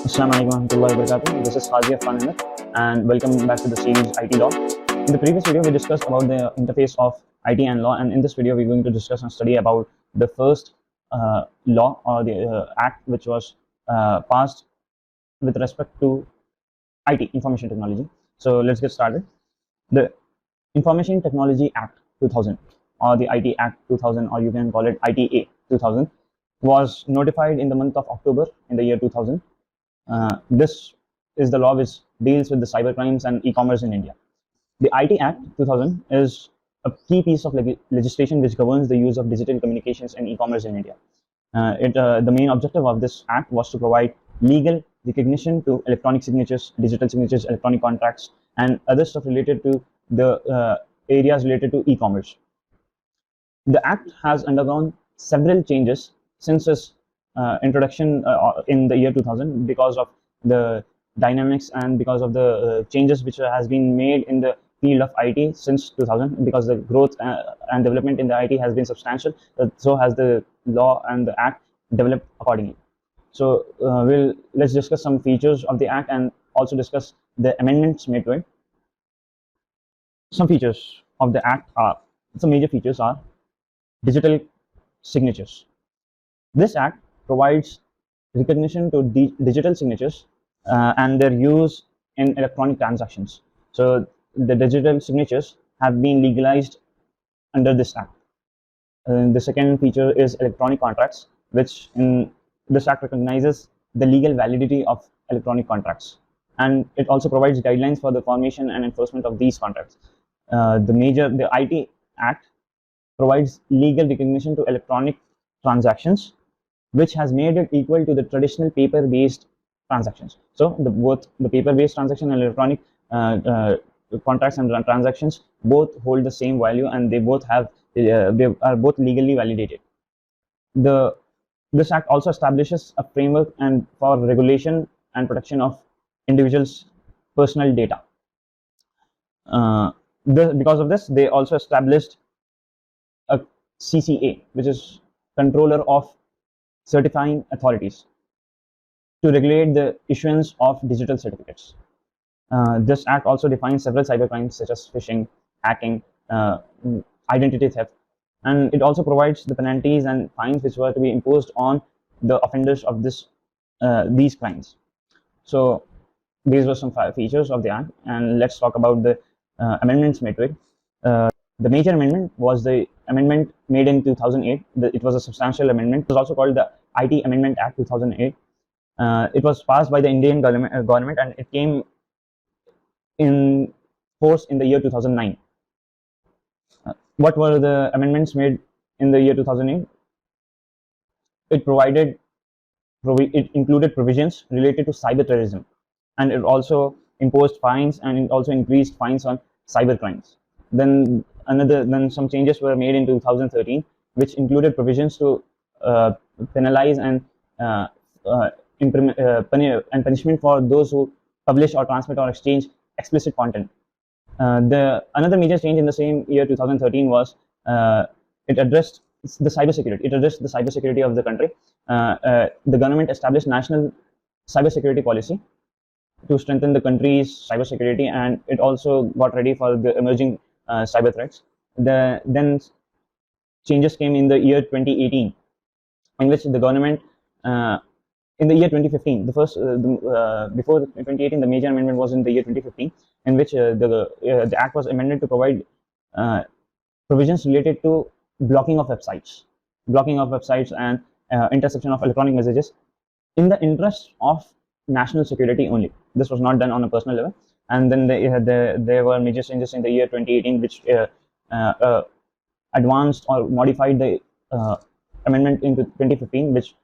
Assalamualaikum warahmatullahi wabarakatuh. This is Khazi Afan Ahmed and welcome back to the series IT Law. In the previous video, we discussed about the interface of IT and law, and in this video, we're going to discuss and study about the first law or the act which was passed with respect to IT, information technology. So let's get started. The Information Technology Act 2000 or the IT Act 2000, or you can call it ITA 2000, was notified in the month of October in the year 2000. This is the law which deals with the cyber crimes and e-commerce in India. The IT Act 2000 is a key piece of legislation which governs the use of digital communications and e-commerce in India. The main objective of this act was to provide legal recognition to electronic signatures, digital signatures, electronic contracts, and other stuff related to the areas related to e-commerce. The act has undergone several changes since its introduction in the year 2000 because of the dynamics and because of the changes which has been made in the field of IT since 2000, because the growth and development in the IT has been substantial. So has the law and the act developed accordingly. So let's discuss some features of the act and also discuss the amendments made to it. Some features of the act are, some major features are digital signatures. This act provides recognition to digital signatures and their use in electronic transactions. So the digital signatures have been legalized under this act. The second feature is electronic contracts, which in this act recognizes the legal validity of electronic contracts, and it also provides guidelines for the formation and enforcement of these contracts. The IT Act provides legal recognition to electronic transactions, which has made it equal to the traditional paper-based transactions. So both the paper-based transaction and electronic contracts and transactions both hold the same value, and they both have they are both legally validated. This act also establishes a framework and for regulation and protection of individuals' personal data. Because of this, they also established a CCA, which is Controller of Certifying Authorities, to regulate the issuance of digital certificates. This act also defines several cybercrimes such as phishing, hacking, identity theft, and it also provides the penalties and fines which were to be imposed on the offenders of these crimes. So these were some features of the act, and let's talk about the amendments made to it. The major amendment was the amendment made in 2008. It was a substantial amendment. It was also called the IT Amendment Act 2008. It was passed by the Indian government, and it came in force in the year 2009. What were the amendments made in the year 2008? It included provisions related to cyber terrorism, and it also imposed fines, and it also increased fines on cyber crimes. Then some changes were made in 2013, which included provisions to penalize and punishment for those who publish or transmit or exchange explicit content. Another major change in the same year 2013 was it addressed the cybersecurity. It addressed the cybersecurity of the country. The government established national cybersecurity policy to strengthen the country's cybersecurity, and it also got ready for the emerging cyber threats. Then changes came in the year 2018, in which the government, in the year 2015, before 2018, the major amendment was in the year 2015, in which the act was amended to provide provisions related to blocking of websites and interception of electronic messages in the interest of national security only. This was not done on a personal level. And then there were major changes in the year 2018, which advanced or modified the amendment into 2015, which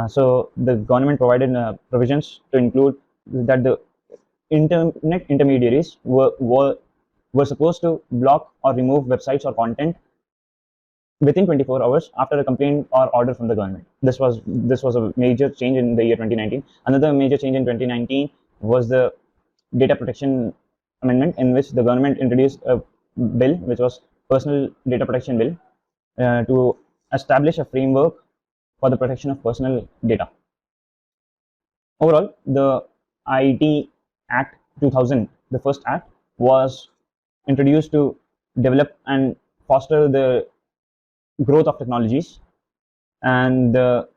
so the government provided provisions to include that the internet intermediaries were supposed to block or remove websites or content within 24 hours after a complaint or order from the government. This was a major change in the year 2019. Another major change in 2019 was the Data Protection Amendment, in which the government introduced a bill, which was Personal Data Protection Bill, to establish a framework for the protection of personal data. Overall, the IT Act 2000, the first act, was introduced to develop and foster the growth of technologies, and the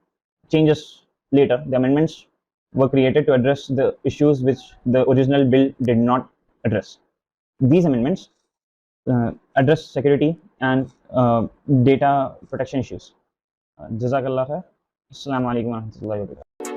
changes later, the amendments were created to address the issues which the original bill did not address. These amendments address security and data protection issues. Jazakallah khair. Assalamu alaikum warahmatullahi wabarakatuh.